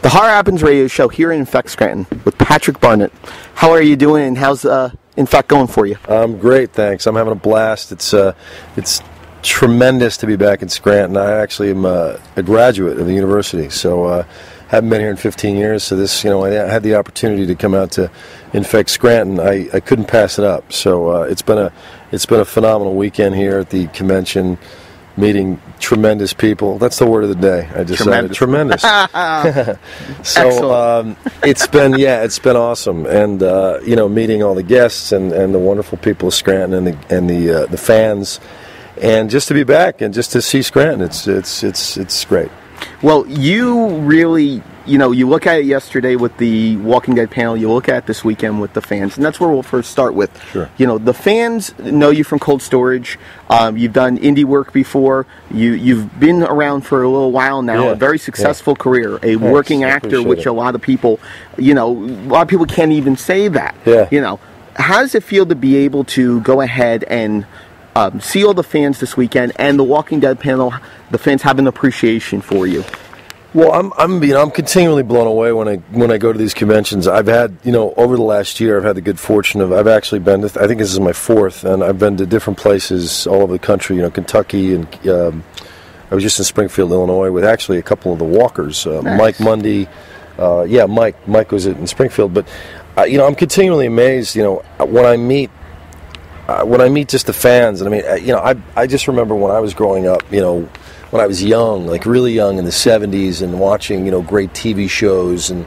The Horror Happens radio show here in Infect Scranton with Patrick Barnitt. How are you doing, and how's Infect going for you? I'm great, thanks. I'm having a blast. It's tremendous to be back in Scranton. I actually am a graduate of the university, so haven't been here in 15 years. So this, I had the opportunity to come out to Infect Scranton. I couldn't pass it up. So it's been a phenomenal weekend here at the convention. Meeting tremendous people. That's the word of the day. I decided tremendous. So it's been awesome, and meeting all the guests and the wonderful people of Scranton and the fans, and just to be back and just to see Scranton, it's great. Well, you really, you look at it yesterday with the Walking Dead panel, you look at it this weekend with the fans, and that's where we'll first start with. Sure. The fans know you from Cold Storage. You've done indie work before. You've been around for a little while now, a very successful career, a working actor, which a lot of people, can't even say that. Yeah. How does it feel to be able to go ahead and see all the fans this weekend, and the Walking Dead panel, the fans have an appreciation for you? Well, I'm continually blown away when I go to these conventions. I've had, over the last year, I've had the good fortune of, I've actually been to, I think this is my fourth, and I've been to different places all over the country, Kentucky, and I was just in Springfield, Illinois, with actually a couple of the walkers, nice. Mike Mundy, Mike was in Springfield, but, I'm continually amazed, when I meet just the fans, and I just remember when I was growing up, when I was young, like really young in the 70s, and watching, great TV shows, and,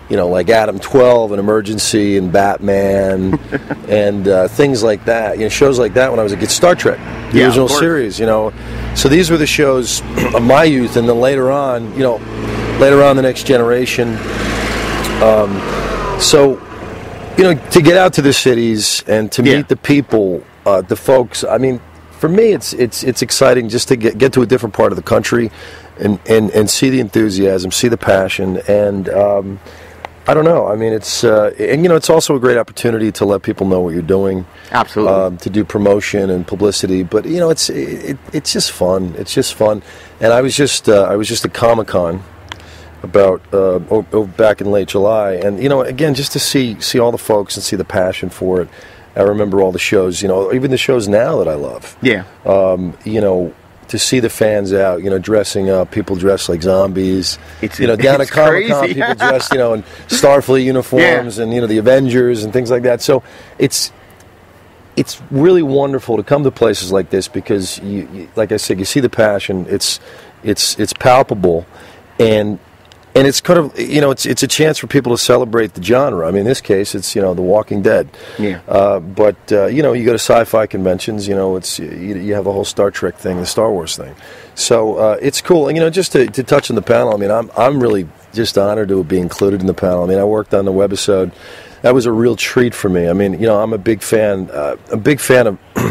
like Adam 12 and Emergency and Batman and things like that, shows like that when I was a kid. Star Trek, the original series, So these were the shows of my youth, and then later on, the next generation. To get out to the cities and to meet the people, the folks, for me, it's exciting just to get to a different part of the country and see the enthusiasm, see the passion, and I don't know. It's also a great opportunity to let people know what you're doing. Absolutely. To do promotion and publicity, but it's just fun. It's just fun. And I was just at Comic-Con about back in late July, and again, just to see all the folks and see the passion for it. I remember all the shows, even the shows now that I love. Yeah. To see the fans out, dressing up, people dressed like zombies. Down at Comic-Con, people dressed, in Starfleet uniforms, and the Avengers and things like that. So it's really wonderful to come to places like this because, like I said, you see the passion. It's palpable, and it's kind of, it's a chance for people to celebrate the genre. In this case, it's, The Walking Dead. Yeah. But you go to sci-fi conventions, it's you have a whole Star Trek thing, the Star Wars thing. So it's cool. And, just to touch on the panel, I'm really just honored to be included in the panel. I worked on the webisode. That was a real treat for me. I'm a big fan of,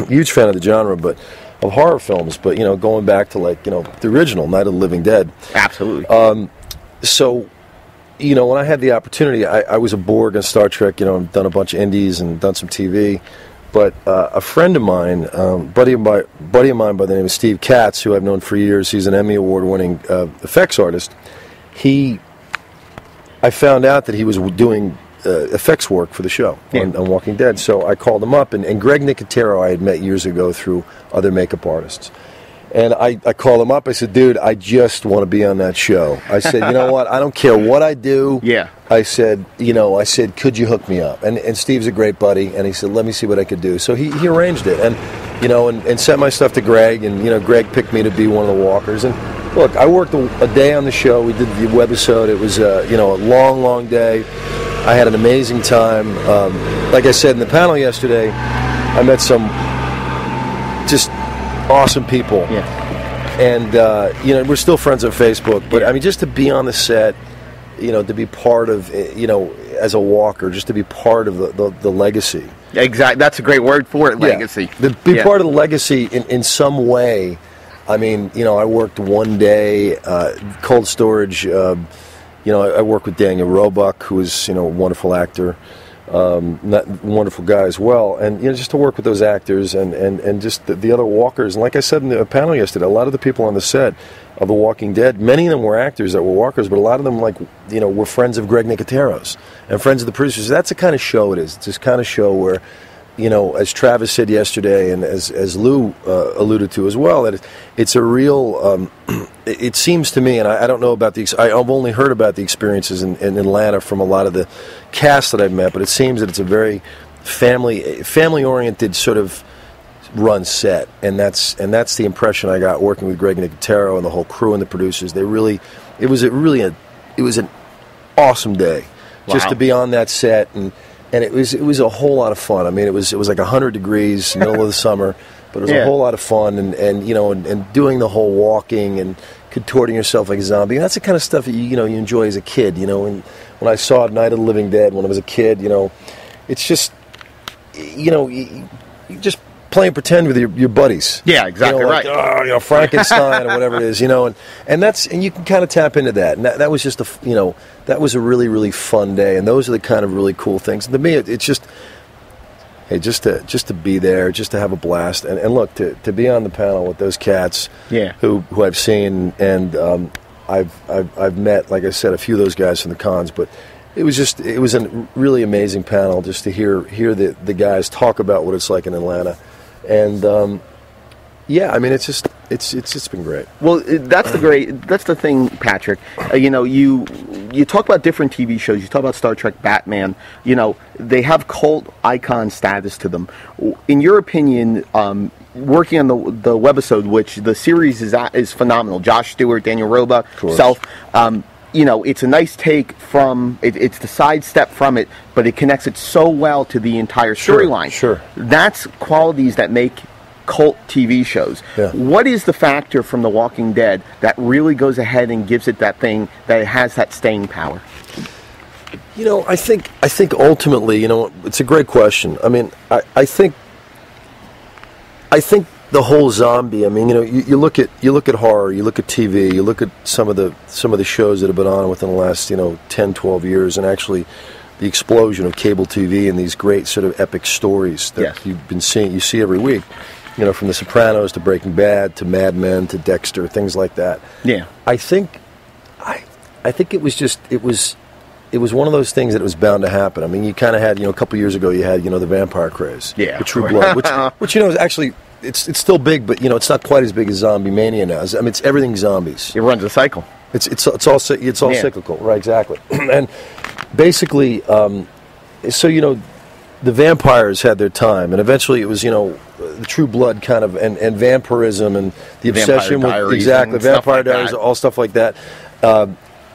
huge fan of the genre, but of horror films. But, going back to, the original, Night of the Living Dead. Absolutely. So, when I had the opportunity, I was a Borg on Star Trek, I've done a bunch of indies and done some TV, but a friend of mine, buddy of mine by the name of Steve Katz, who I've known for years, he's an Emmy Award-winning effects artist, I found out that he was doing effects work for the show on Walking Dead, so I called him up, and Greg Nicotero I had met years ago through other makeup artists. And I called him up. I said, dude, I just want to be on that show. I said, you know what? I don't care what I do. Yeah. I said, could you hook me up? And Steve's a great buddy. And he said, let me see what I could do. So he arranged it. And, and sent my stuff to Greg. And, Greg picked me to be one of the walkers. And, look, I worked a day on the show. We did the webisode. It was, a long, long day. I had an amazing time. Like I said in the panel yesterday, I met some just awesome people, and we're still friends on Facebook. But just to be on the set, to be part of, as a walker, just to be part of the legacy. Exactly, that's a great word for it, legacy. To be part of the legacy in some way. I worked one day, Cold Storage. I worked with Daniel Roebuck, who is a wonderful actor. wonderful guy as well. And just to work with those actors and just the other walkers. And like I said in the panel yesterday, a lot of the people on the set of The Walking Dead, many of them were actors that were walkers, but a lot of them were friends of Greg Nicotero's and friends of the producers. That's the kind of show it is. It's this kind of show where, as Travis said yesterday, and as Lou alluded to as well, that it's a real. It seems to me, and I don't know about I've only heard about the experiences in Atlanta from a lot of the cast that I've met, but it seems that it's a very family-oriented sort of run set, and that's the impression I got working with Greg Nicotero and the whole crew and the producers. It was an awesome day just to be on that set and. And it was a whole lot of fun. I mean, it was like 100 degrees, middle of the summer, but it was a whole lot of fun. And doing the whole walking and contorting yourself like a zombie. And that's the kind of stuff that you enjoy as a kid. And when I saw Night of the Living Dead when I was a kid, it's just you just playing pretend with your buddies. Yeah, exactly right. Frankenstein or whatever it is, and you can kind of tap into that. And that was just that was a really, really fun day. And those are the kind of really cool things. And to me, it's just, hey, just to be there, just to have a blast, and look to be on the panel with those cats, who I've seen, and I've met, like I said, a few of those guys from the cons, but. It was a really amazing panel just to hear the guys talk about what it's like in Atlanta, and I mean it's been great. Well, that's the thing, Patrick. You talk about different TV shows. You talk about Star Trek, Batman. They have cult icon status to them. In your opinion, working on the webisode, which the series is phenomenal. Josh Stewart, Daniel Roba, self. It's a nice take from it's the sidestep from it, but it connects it so well to the entire storyline. Sure. That's qualities that make cult TV shows. Yeah. What is the factor from The Walking Dead that really goes ahead and gives it that thing that it has that staying power? I think ultimately, it's a great question. I mean, I think the whole zombie. I mean, you look at horror, you look at TV, you look at some of the shows that have been on within the last 10, 12 years, and actually the explosion of cable TV and these great sort of epic stories that you see every week. From The Sopranos to Breaking Bad to Mad Men to Dexter, things like that. Yeah, I think it was one of those things that was bound to happen. I mean, you kind of had a couple years ago you had the vampire craze, the True Blood, which is actually. It's still big, but it's not quite as big as Zombie Mania now. I mean, it's everything zombies. It runs a cycle. It's all cyclical, right? Exactly. And basically, the vampires had their time, and eventually it was the True Blood kind of and vampirism and the obsession with Vampire Diaries, all stuff like that.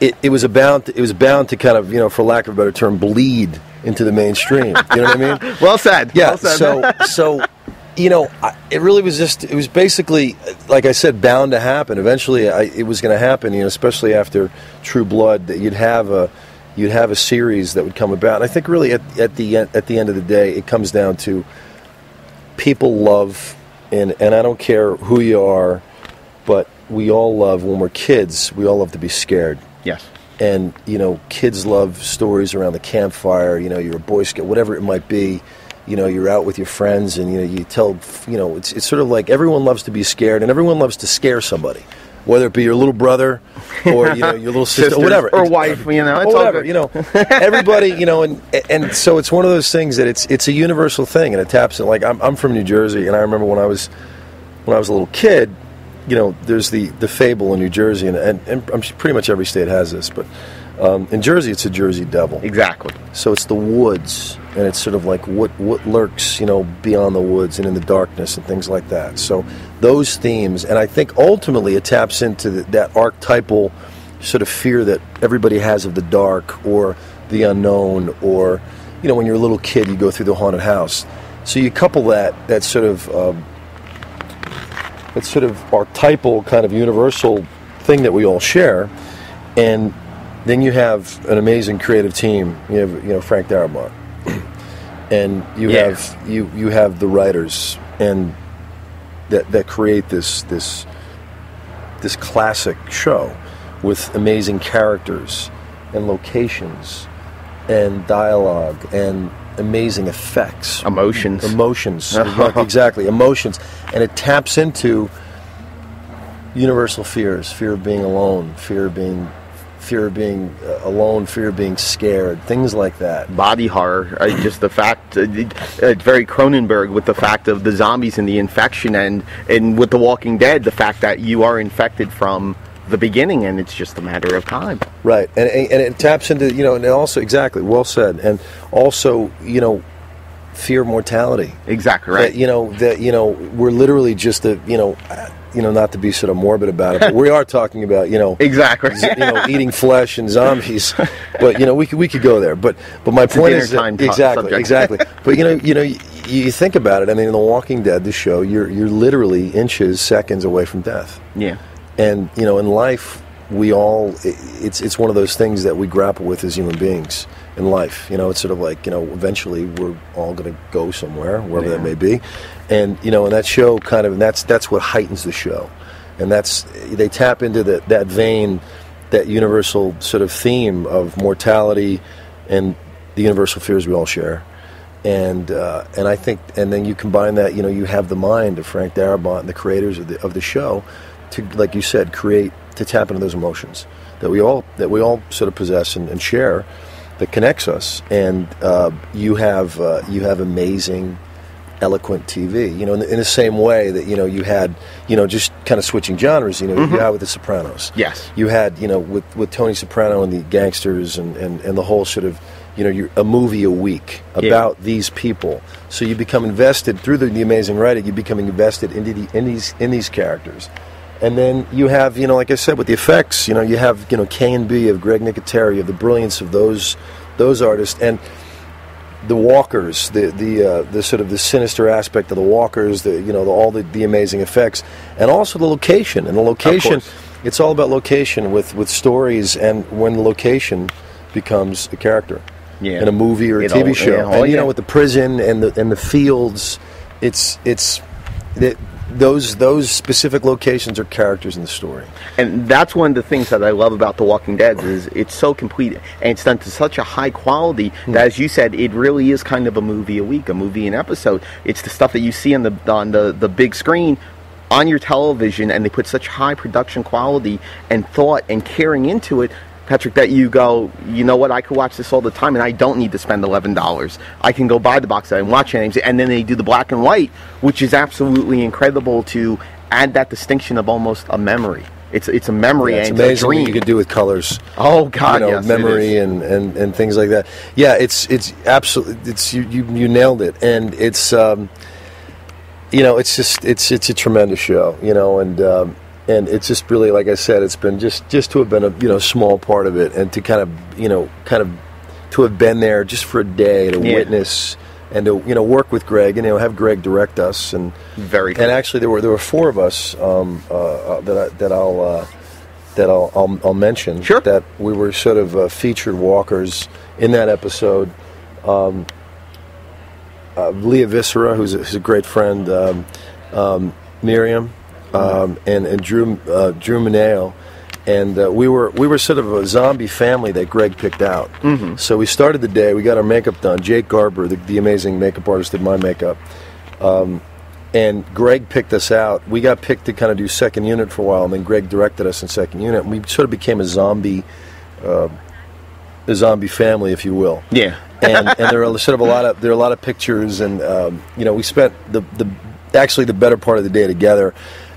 It was bound to kind of for lack of a better term bleed into the mainstream. You know what I mean? Well said. Yeah. Well said. So. It really was it was basically, like I said, bound to happen. Eventually, it was going to happen, especially after True Blood, that you'd have a series that would come about. And I think really at the end of the day, it comes down to people love, and I don't care who you are, but we all love, when we're kids, we all love to be scared. Yes. And, kids love stories around the campfire, you're a Boy Scout, whatever it might be. You're out with your friends, and you tell. It's sort of like everyone loves to be scared, and everyone loves to scare somebody, whether it be your little brother or your little sister, or whatever, or wife. It's whatever. Everybody. And so it's one of those things that it's a universal thing, and it taps in. Like I'm from New Jersey, and I remember when I was a little kid. There's the fable in New Jersey, and I'm pretty much every state has this, but. In Jersey, it's a Jersey Devil. Exactly. So it's the woods, and it's sort of like what lurks, beyond the woods and in the darkness and things like that. So those themes, and I think ultimately it taps into that archetypal sort of fear that everybody has of the dark or the unknown, or when you're a little kid, you go through the haunted house. So you couple that sort of archetypal kind of universal thing that we all share, and then you have an amazing creative team. You have Frank Darabont, and you have the writers and that create this classic show with amazing characters and locations and dialogue and amazing effects, emotions, exactly, emotions, and it taps into universal fears: fear of being alone, fear of being alone, fear of being scared, things like that. Body horror, just the fact, it's very Cronenberg with the fact of the zombies and the infection, and with The Walking Dead, the fact that you are infected from the beginning, and it's just a matter of time. Right, and it taps into, and also, exactly, well said, and also, fear of mortality. Exactly, right. That we're literally just not to be sort of morbid about it, but we are talking about, exactly, eating flesh and zombies, but we could go there. But my point is exactly. But you think about it. I mean, in The Walking Dead, the show, you're literally inches, seconds away from death. Yeah. And in life, we all it's one of those things that we grapple with as human beings in life. It's sort of like eventually we're all going to go somewhere, wherever that may be, and and that show kind of, and that's what heightens the show, and they tap into that vein, that universal sort of theme of mortality and the universal fears we all share. And I think, and then you combine that, you have the mind of Frank Darabont and the creators of the show to, like you said, to tap into those emotions that we all sort of possess and share, that connects us. And you have amazing, eloquent TV. In the same way that you had just kind of switching genres. You had with The Sopranos. Yes. You had with Tony Soprano and the gangsters and the whole sort of a movie a week about these people. So you become invested through the amazing writing. You become invested in these characters. And then you have, like I said, with the effects, you have, K&B of Greg Nicoteri, of the brilliance of those artists, and the walkers, the sort of the sinister aspect of the walkers, all the amazing effects, and also the location. And the location, it's all about location with stories, and when the location becomes a character in a movie or a TV show. And with the prison and the fields, those specific locations are characters in the story. And that's one of the things that I love about The Walking Dead, is it's so complete, and it's done to such a high quality that, as you said, it really is kind of a movie a week, a movie an episode. It's the stuff that you see on the big screen on your television, and they put such high production quality and thought and caring into it, Patrick, that you go, you know what, I could watch this all the time, and I don't need to spend $11. I can go buy the box set and watch it, and then they do the black and white, which is absolutely incredible to add that distinction of almost a memory. It's a memory, it's and amazing a dream. What you can do with colors. Oh God, yes, memory and things like that. Yeah, it's absolutely, you nailed it, and it's it's a tremendous show, and it's just really, like I said, it's been just to have been a small part of it, and to kind of to have been there just for a day to witness and to work with Greg and have Greg direct us, and very cool. And actually there were four of us that I'll mention. Sure. That we were sort of featured walkers in that episode. Leah Viscera, who's a great friend, Miriam. And Drew Mineo, and we were sort of a zombie family that Greg picked out. Mm-hmm. So we started the day. We got our makeup done. Jake Garber, the amazing makeup artist, did my makeup, and Greg picked us out. We got picked to kind of do second unit for a while, and then Greg directed us in second unit. And we sort of became a zombie family, if you will. Yeah. and there are sort of a lot of pictures, and we spent actually the better part of the day together.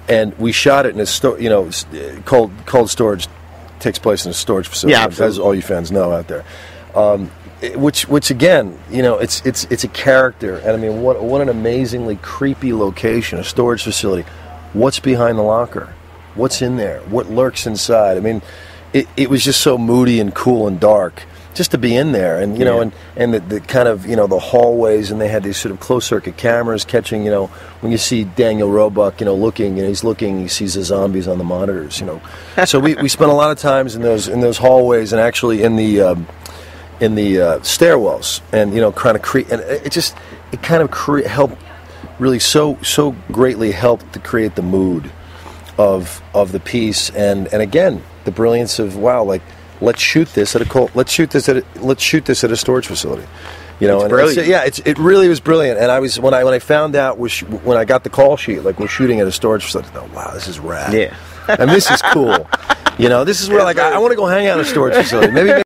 And we shot it in a cold storage takes place in a storage facility, as all you fans know out there. Which again, it's a character, and I mean, what an amazingly creepy location, a storage facility. What's behind the locker? What's in there? What lurks inside? I mean, it was just so moody and cool and dark. Just to be in there, and and the kind of the hallways, and they had these sort of closed circuit cameras catching when you see Daniel Roebuck looking, he's looking, he sees the zombies on the monitors, So we spent a lot of times in those hallways, and actually in the stairwells, and kind of create, and it kind of helped really so greatly helped to create the mood of the piece, and again the brilliance of let's shoot this at let's shoot this at a storage facility. You know, it's brilliant. It really was brilliant. And I was when I found out when I got the call sheet, like we're shooting at a storage facility. Oh, wow, this is rad. Yeah, and this is cool. You know, this is where like I want to go hang out at a storage facility. Maybe